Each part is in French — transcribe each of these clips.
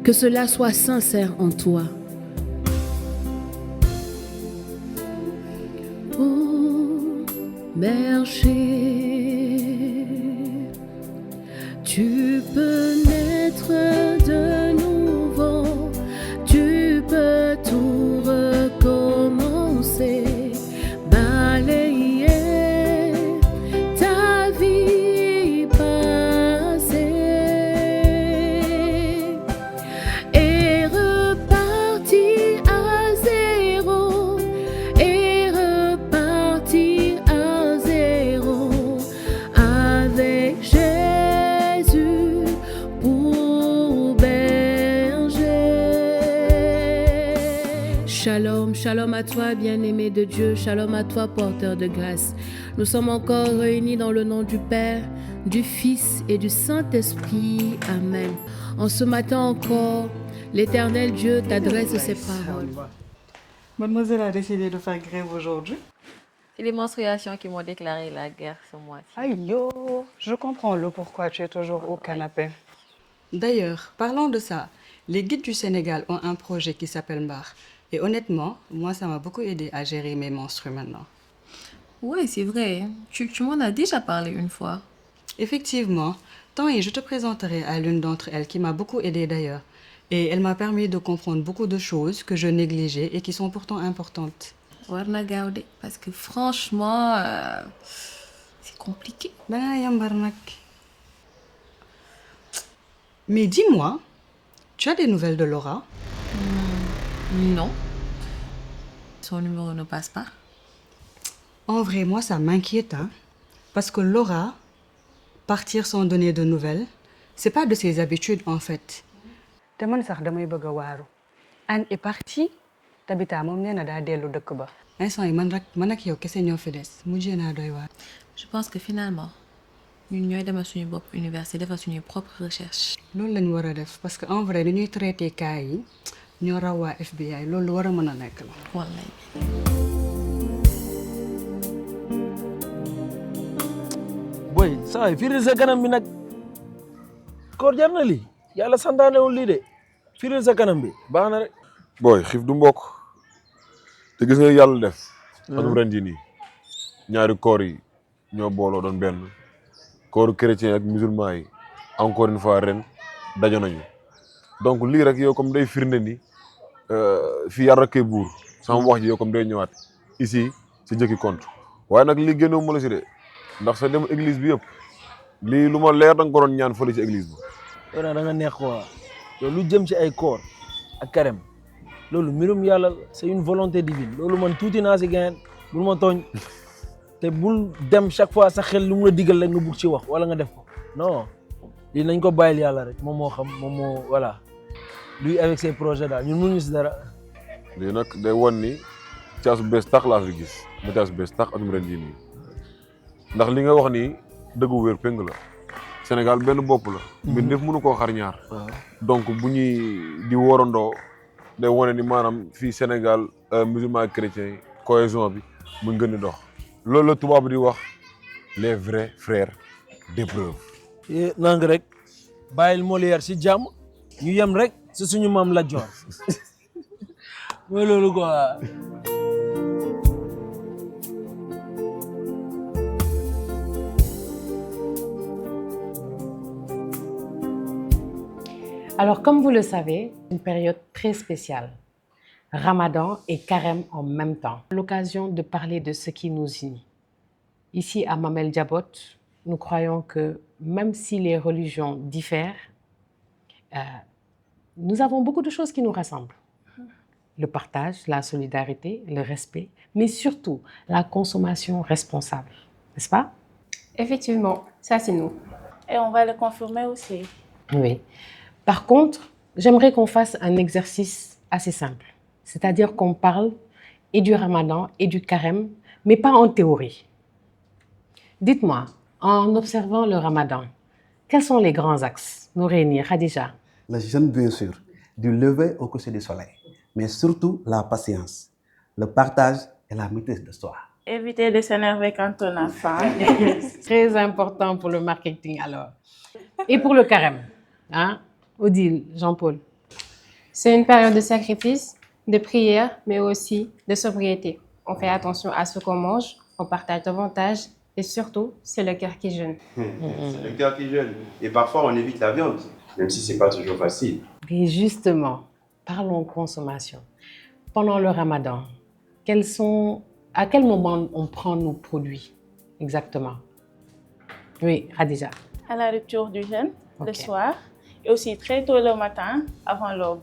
Que cela soit sincère en toi. Oh, berger, tu peux naître de nouveau, tu peux tout recommencer, balayer ta vie passée et repartir à zéro, et repartir à zéro avec Jésus pour berger. Shalom, shalom à toi, bien-aimé de Dieu, shalom à toi, porteur de grâce. Nous sommes encore réunis dans le nom du Père, du Fils et du Saint-Esprit. Amen. En ce matin encore, l'Éternel Dieu t'adresse ces paroles. Mademoiselle a décidé de faire grève aujourd'hui. C'est les menstruations qui m'ont déclaré la guerre ce mois-ci. Aïe yo, je comprends le pourquoi tu es toujours au canapé. D'ailleurs, parlant de ça, les guides du Sénégal ont un projet qui s'appelle Mbar. Et honnêtement, moi, ça m'a beaucoup aidé à gérer mes menstrues maintenant. Ouais, c'est vrai. Tu m'en as déjà parlé une fois. Effectivement, tant et je te présenterai à l'une d'entre elles qui m'a beaucoup aidée d'ailleurs. Et elle m'a permis de comprendre beaucoup de choses que je négligeais et qui sont pourtant importantes. Warna Gaude, parce que franchement, c'est compliqué. Ben, yambar nak. Mais dis-moi, tu as des nouvelles de Laura? Non. Son numéro ne passe pas. En vrai, moi, ça m'inquiète, hein? Parce que Laura, partir sans donner de nouvelles, c'est pas de ses habitudes, en fait. te man sax damay bëgg a waaru. Anne est partie, Tabita moom nee na daa dellu dëkk ba. Instant yi man ak yow kese ñoo fi des mujjee naa doy waar. Je pense que finalement, ñun ñooy demal suñu bopp université defal suñuy propre recherche. Loolu lañ war a def parce que en vrai dañuy traité cas yi ñoo raw waa FBI loolu war a mën a nekk la. Wallaay. boy saa yi firil sa kanam bi nag koor jar na lii yàlla santaanewul lii de firil sa kanam bi baax na rek. booy xiif du mbokk te gis nga yàlla def. atum ren jii nii ñaari koor yi ñoo booloo doon benn kooru chrétien ak musulman yi encore une fois ren dajo nañu donc lii rek yow comme day firnde ni fii yar rakkee buur sama wax ji yow comme day ñëwaat ici si jëkki compte waaye nag lii génnewu ma la si de ndax sa dem église bi yëpp lii lu ma leer da nga ko doon ñaan fële ci église bi. yow nag da nga neex quoi yow lu jëm ci ay koor ak carême loolu mbirum yàlla c'est une volonté divine loolu man tuuti naa si gain bul ma tooñ te bul dem chaque fois sa xel lu mu la digal rek nga bugg ci wax wala nga def ko non lii nañ ko bàyyil yàlla rek moom moo xam moom moo voilà lui avec ses projets daal ñun mënuñu si dara. lii nag day wan ni caas bu bees tax laa fi gis ba caas bu bees tax atum ren jii nii ndax li nga wax ni dëggu wér péng la Sénégal benn bopp la. mbir def mënu koo xar ñaar. donc bu ñuy di worandoo day wane ni maanaam fii Sénégal musulman ak chrétien yi cohésion bi mu gën di dox. loolu la tubaab di wax les vrais frères d'épreuve. nang rek bàyyil Molière si jàmm ñu yem rek si suñu maam la joor mooy loolu quoi. Alors, comme vous le savez, une période très spéciale. Ramadan et Carême en même temps. L'occasion de parler de ce qui nous unit. Ici, à Mamel Djabot, nous croyons que même si les religions diffèrent, nous avons beaucoup de choses qui nous rassemblent. Le partage, la solidarité, le respect, mais surtout la consommation responsable. N'est-ce pas? Effectivement, ça c'est nous. Et on va le confirmer aussi. Oui. Par contre, j'aimerais qu'on fasse un exercice assez simple. C'est-à-dire qu'on parle et du ramadan et du carême, mais pas en théorie. Dites-moi, en observant le ramadan, quels sont les grands axes? Nouréni, Khadija. Le jeûne, bien sûr, du lever au coucher du soleil, mais surtout la patience, le partage et la maîtrise de soi. Éviter de s'énerver quand on a faim. Très important pour le marketing alors. Et pour le carême, hein? Odile, Jean-Paul. C'est une période de sacrifice, de prière, mais aussi de sobriété. On fait attention à ce qu'on mange, on partage davantage et surtout, c'est le cœur qui jeûne. C'est le cœur qui jeûne. Et parfois, on évite la viande, même si ce n'est pas toujours facile. Et justement, parlons consommation. Pendant le ramadan, à quel moment on prend nos produits exactement? Oui, Khadija. À la rupture du jeûne, le Ok. soir, et aussi très tôt le matin, avant l'aube.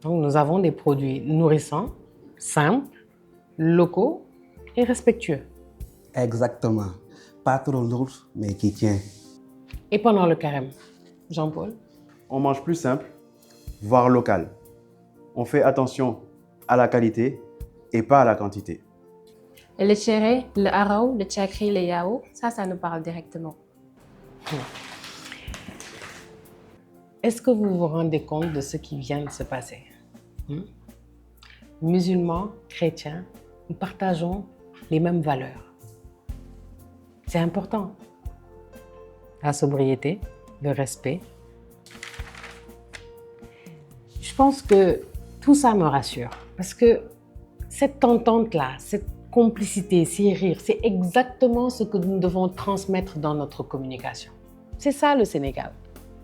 Donc, nous avons des produits nourrissants, simples, locaux et respectueux. Exactement. Pas trop lourd, mais qui tient. Et pendant le carême, Jean-Paul? On mange plus simple, voire local. On fait attention à la qualité et pas à la quantité. Et le tchéré, le haraou, le tchakri, le yao, ça nous parle directement. Est-ce que vous vous rendez compte de ce qui vient de se passer? Musulmans, chrétiens, nous partageons les mêmes valeurs. C'est important. La sobriété, le respect. Je pense que tout ça me rassure parce que cette entente-là, cette complicité, ces rires, c'est exactement ce que nous devons transmettre dans notre communication. C'est ça le Sénégal.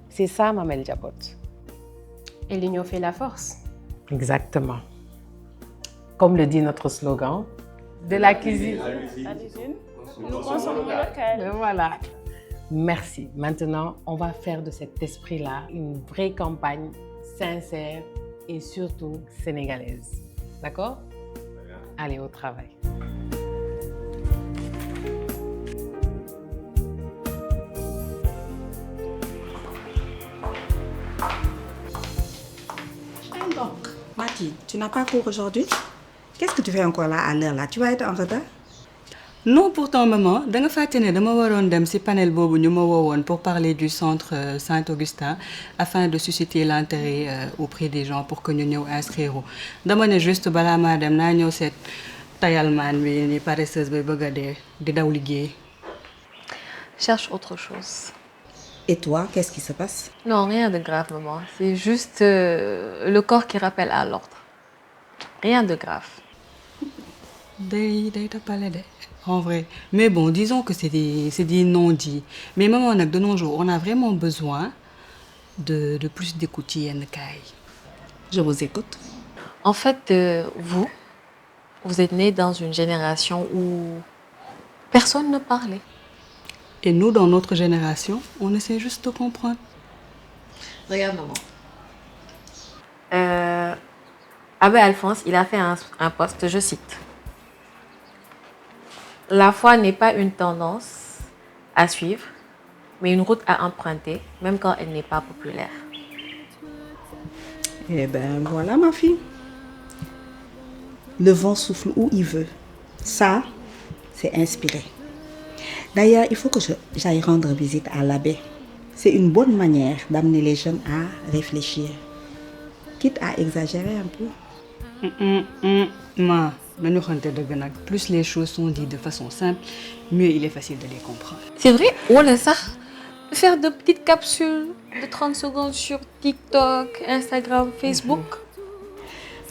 C'est ça Mamel Jabot. Et l'union fait la force. Exactement. Comme le dit notre slogan, de la cuisine. À l'usine, nous consommons local. Voilà. Merci. Maintenant, on va faire de cet esprit-là une vraie campagne sincère et surtout sénégalaise. D'accord? Allez au travail. Donc, Mathilde, tu n'as pas cours aujourd'hui? Qu'est-ce que tu fais encore là à l'heure là? Tu vas être en retard? Non, pourtant, maman, da nga fàtte ne dama waroon dem ci panel boobu ñu ma woowoon pour parler du centre Saint-Augustin afin de susciter l'intérêt auprès des gens pour que ñu ñëw inscrire. Dama ne juste balaa maa dem naa ñëw seet tayalmaan bi ni paresseuse bi bëgg a dee di daw liggéey. Cherche autre chose. Et toi, qu'est-ce qui se passe? Non, rien de grave, maman. C'est juste le corps qui rappelle à l'ordre. Rien de grave. Day tappale de. En vrai. Mais bon, disons que c'est des non-dits. Mais maman, de nos jours, on a vraiment besoin de plus d'écouter yenn cas yi. Je vous écoute. En fait, vous êtes né dans une génération où personne ne parlait. Et nous, dans notre génération, on essaie juste de comprendre. Regarde, maman. Abbé Alphonse, il a fait un post, je cite. La foi n'est pas une tendance à suivre, mais une route à emprunter, même quand elle n'est pas populaire. Eh ben voilà ma fille. Le vent souffle où il veut. Ça, c'est inspiré. D'ailleurs, il faut que j'aille rendre visite à l'abbé. C'est une bonne manière d'amener les jeunes à réfléchir. Quitte à exagérer un peu. Ma, nañu xante dëgg nag, plus les choses sont dites de façon simple, mieux il est facile de les comprendre. C'est vrai, voilà ça. Faire de petites capsules de 30 secondes sur TikTok, Instagram, Facebook.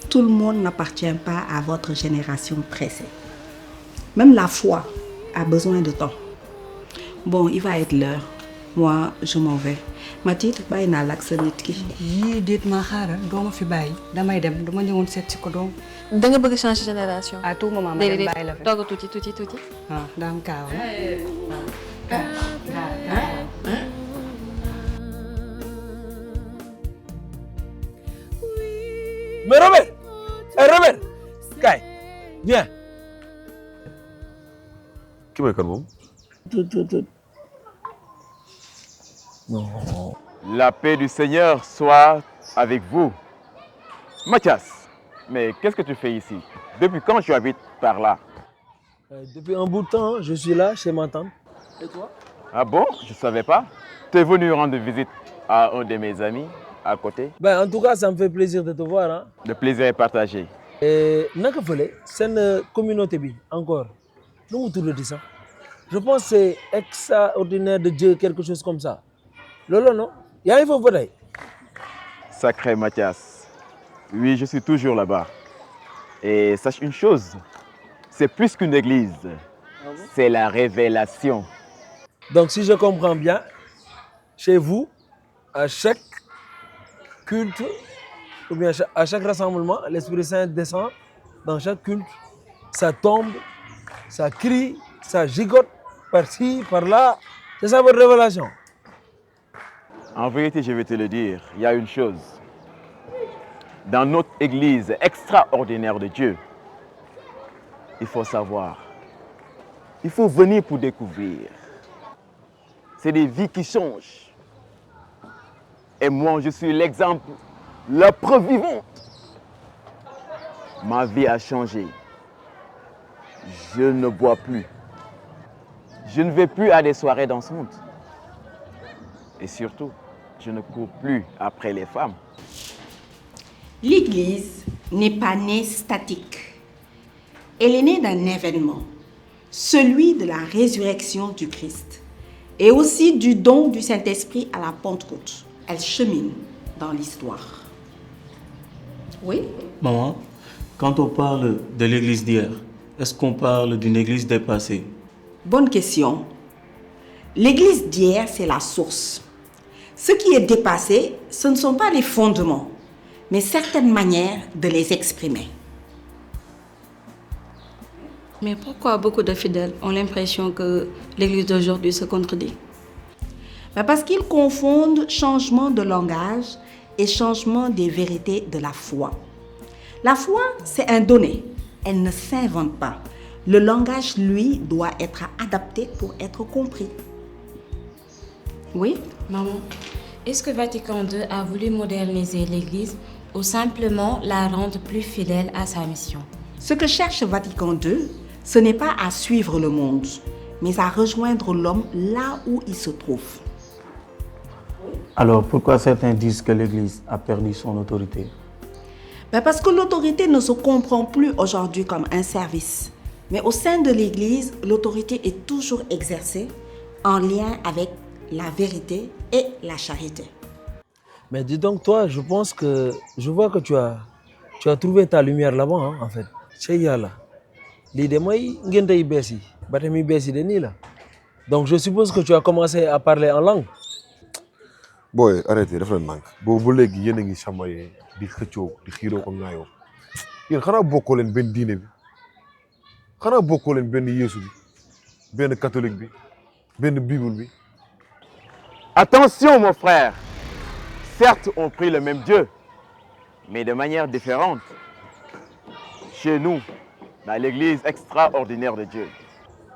Tout le monde n'appartient pas à votre génération pressée. Même la foi a besoin de temps. Bon, il va être l'heure. Moi, je m'en vais. Mathilde, bàyyi naa la ak sa nit ki. Yii déet ma xaaral doo ma fi bàyyi damay dem dama ñëwoon seet si ko doom. Da nga bëgg changer génération. À tout moment ma dem bàyyi la fi. Toog tuuti. Ah, daam kaaw. Mais Robert, Robert, Kay, viens. Qui mooy kan moom. La paix du Seigneur soit avec vous. Mathias, Mais qu'est-ce que tu fais ici? Depuis quand tu habites par là? Depuis un bout de temps, je suis là, chez ma tante. Et toi? Ah bon? Je ne savais pas. Tu es venu rendre visite à un de mes amis à côté? Ben, en tout cas, ça me fait plaisir de te voir. Hein. Le plaisir est partagé. Et c'est une communauté encore. Nous, autour de ça. Je pense que c'est extraordinaire de Dieu, quelque chose comme ça. Lolo, non? Il y a un faux bataille. Sacré Mathias. Oui, je suis toujours là-bas. Et sache une chose, c'est plus qu'une église. C'est la révélation. Donc, si je comprends bien, chez vous, à chaque culte, ou bien à chaque rassemblement, l'Esprit Saint descend dans chaque culte. Ça tombe, ça crie, ça gigote par-ci, par-là. C'est ça votre révélation? En vérité, je vais te le dire, il y a une chose. Dans notre église extraordinaire de Dieu, il faut savoir, il faut venir pour découvrir. C'est des vies qui changent. Et moi, je suis l'exemple, la preuve vivante. Ma vie a changé. Je ne bois plus. Je ne vais plus à des soirées dansantes. Et surtout, je ne cours plus après les femmes. L'Église n'est pas née statique. Elle est née d'un événement, celui de la résurrection du Christ et aussi du don du Saint-Esprit à la Pentecôte. Elle chemine dans l'histoire. Oui? Maman, quand on parle de l'Église d'hier, est-ce qu'on parle d'une Église dépassée? Bonne question. L'Église d'hier, c'est la source. Ce qui est dépassé, ce ne sont pas les fondements, mais certaines manières de les exprimer. Mais pourquoi beaucoup de fidèles ont l'impression que l'Église d'aujourd'hui se contredit? Parce qu'ils confondent changement de langage et changement des vérités de la foi. La foi, c'est un donné. Elle ne s'invente pas. Le langage, lui, doit être adapté pour être compris. Oui? Maman, est-ce que Vatican II a voulu moderniser l'Église ou simplement la rendre plus fidèle à sa mission? Ce que cherche Vatican II, ce n'est pas à suivre le monde, mais à rejoindre l'homme là où il se trouve. Alors pourquoi certains disent que l'Église a perdu son autorité? Parce que l'autorité ne se comprend plus aujourd'hui comme un service. Mais au sein de l'Église, l'autorité est toujours exercée en lien avec la vérité et la charité. Mais dis donc, toi, je vois que tu as trouvé ta lumière là-bas, hein, en fait. C'est là. Donc je suppose que tu as commencé à parler en langue. Boy, arrêtez, dafa leen nànk boobu ba léegi yéen a ngi samaye di xëccoo di xiiroo ko ngaayoo yéen xanaa bokkoo leen benn diine bi xanaa bokkoo leen benn Yeesu bi benn catholique bi benn Bible bi. Attention mon frère, certes on prie le même Dieu, mais de manière différente. Chez nous, dans l'église extraordinaire de Dieu,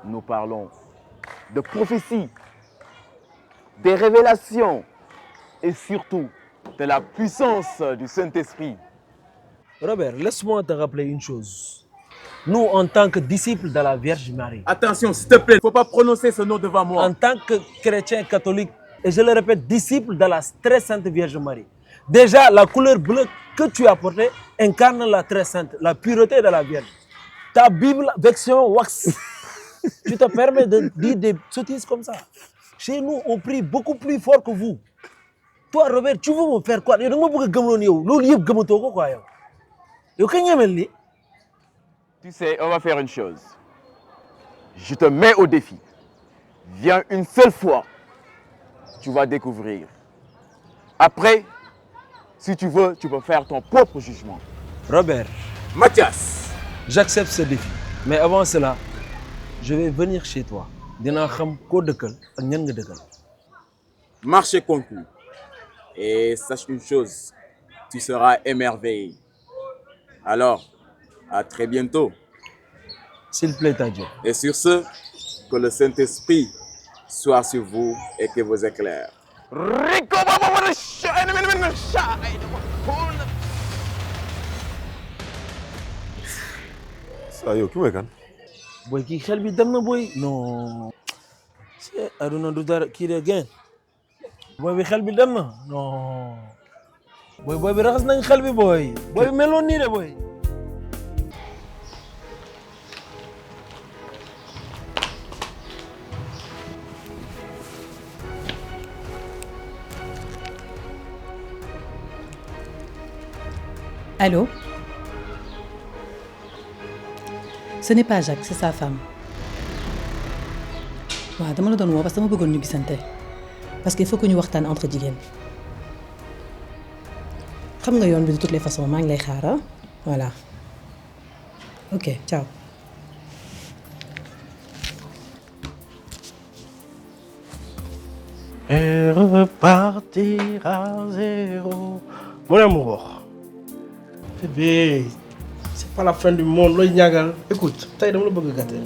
nous parlons de prophétie, des révélations et surtout de la puissance du Saint-Esprit. Robert, laisse-moi te rappeler une chose. Nous, en tant que disciples de la Vierge Marie... Attention, s'il te plaît, il ne faut pas prononcer ce nom devant moi. En tant que chrétien catholique, et je le répète, disciple de la très sainte Vierge Marie, déjà, la couleur bleue que tu as portée incarne la très sainte, la pureté de la Vierge. Ta Bible, version wax, tu te permets de dire des sottises comme ça. Chez nous, on prie beaucoup plus fort que vous. Toi, Robert, tu veux me faire quoi? Tu sais, on va faire une chose. Je te mets au défi. Viens une seule fois. Tu vas découvrir. Après, si tu veux, tu peux faire ton propre jugement. Robert. Mathias. J'accepte ce défi. Mais avant cela, je vais venir chez toi. Marché conclu. Et sache une chose, tu seras émerveillé. Alors, à très bientôt. S'il plaît à Dieu. Et sur ce, que le Saint-Esprit soit sur vous et que vous éclaire. saa yow ki mooy kan. boy kii xel bi dem na boy. non. c'est aduna du dara kii de gain. boy bi xel bi dem na. non. boy bi raxas nañ xel bi boy. boy bi meloon nii de boy. Allô? Ce n'est pas Jacques, c'est sa femme. waaw dama la doon woo parce que dama bëggoon ñu gisante parce qu'il faut que ñu waxtaan entre jigéen xam nga yoon bi de toutes les façons maa ngi lay xaar voilà ok ciao. Et repartir à zéro. Mon amour. Bébé, c'est pas la fin du monde. Écoute, t'as dama la bëgg gâter.